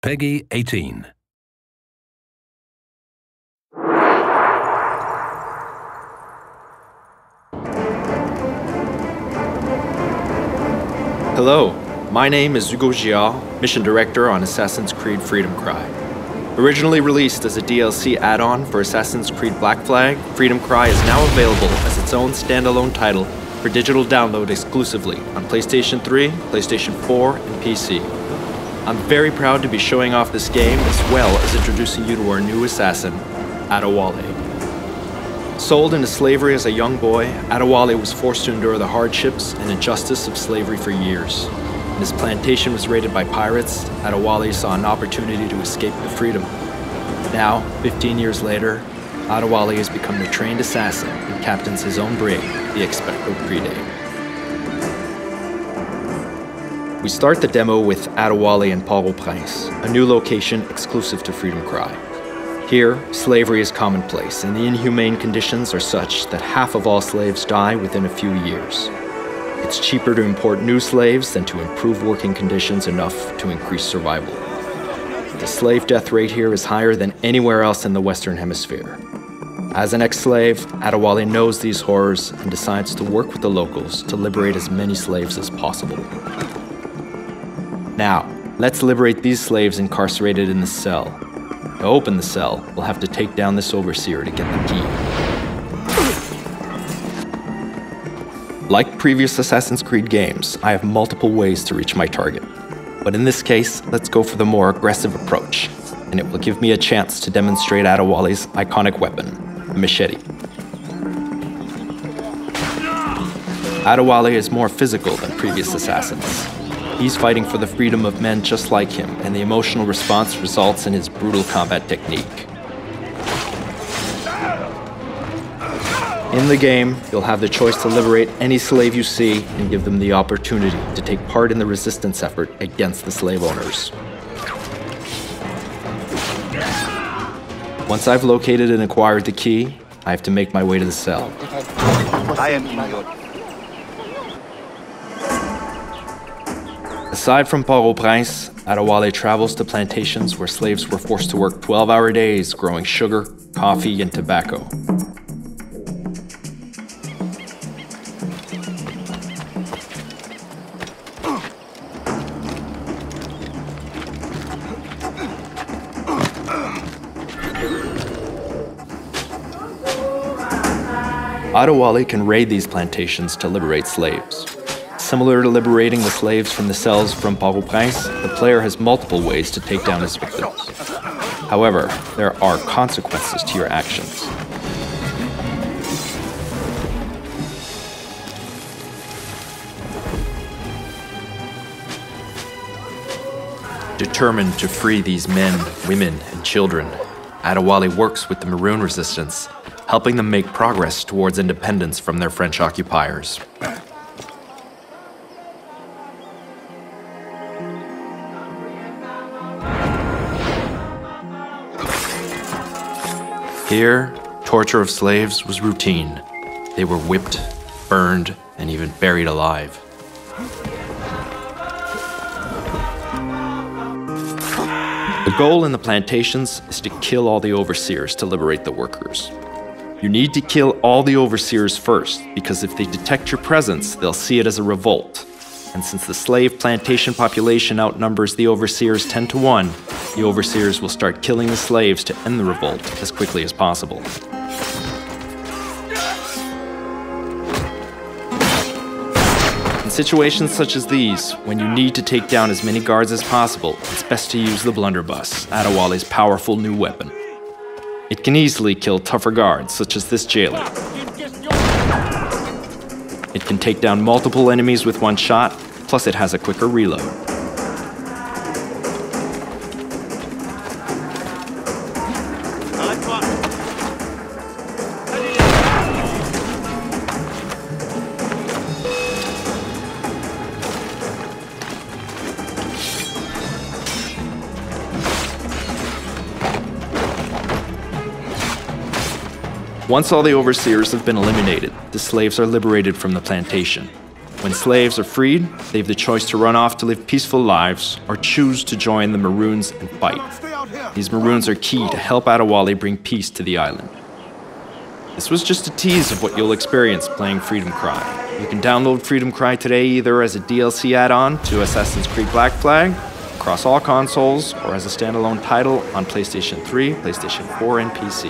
Peggy 18. Hello, my name is Hugo Gial, Mission Director on Assassin's Creed Freedom Cry. Originally released as a DLC add-on for Assassin's Creed Black Flag, Freedom Cry is now available as its own standalone title for digital download exclusively on PlayStation 3, PlayStation 4, and PC. I'm very proud to be showing off this game as well as introducing you to our new assassin, Adewale. Sold into slavery as a young boy, Adewale was forced to endure the hardships and injustice of slavery for years. When his plantation was raided by pirates, Adewale saw an opportunity to escape to freedom. Now, 15 years later, Adewale has become the trained assassin and captains his own brig, the Expecto Crede. We start the demo with Adewale and Port-au-Prince, a new location exclusive to Freedom Cry. Here, slavery is commonplace, and the inhumane conditions are such that half of all slaves die within a few years. It's cheaper to import new slaves than to improve working conditions enough to increase survival. The slave death rate here is higher than anywhere else in the Western Hemisphere. As an ex-slave, Adewale knows these horrors and decides to work with the locals to liberate as many slaves as possible. Now, let's liberate these slaves incarcerated in the cell. To open the cell, we'll have to take down this overseer to get the key. Like previous Assassin's Creed games, I have multiple ways to reach my target. But in this case, let's go for the more aggressive approach, and it will give me a chance to demonstrate Adewale's iconic weapon, the machete. Adewale is more physical than previous assassins. He's fighting for the freedom of men just like him, and the emotional response results in his brutal combat technique. In the game, you'll have the choice to liberate any slave you see and give them the opportunity to take part in the resistance effort against the slave owners. Once I've located and acquired the key, I have to make my way to the cell. Aside from Port-au-Prince, Adewale travels to plantations where slaves were forced to work 12-hour days growing sugar, coffee, and tobacco. Adewale can raid these plantations to liberate slaves. Similar to liberating the slaves from the cells from Port-au-Prince, the player has multiple ways to take down his victims. However, there are consequences to your actions. Determined to free these men, women, and children, Adewale works with the Maroon Resistance, helping them make progress towards independence from their French occupiers. Here, torture of slaves was routine. They were whipped, burned, and even buried alive. The goal in the plantations is to kill all the overseers to liberate the workers. You need to kill all the overseers first, because if they detect your presence, they'll see it as a revolt. And since the slave plantation population outnumbers the overseers 10 to 1, the overseers will start killing the slaves to end the revolt as quickly as possible. In situations such as these, when you need to take down as many guards as possible, it's best to use the blunderbuss, Adewale's powerful new weapon. It can easily kill tougher guards, such as this jailer. It can take down multiple enemies with one shot, plus it has a quicker reload. Once all the overseers have been eliminated, the slaves are liberated from the plantation. When slaves are freed, they have the choice to run off to live peaceful lives or choose to join the Maroons and fight. These Maroons are key to help Adewale bring peace to the island. This was just a tease of what you'll experience playing Freedom Cry. You can download Freedom Cry today either as a DLC add-on to Assassin's Creed Black Flag, across all consoles, or as a standalone title on PlayStation 3, PlayStation 4, and PC.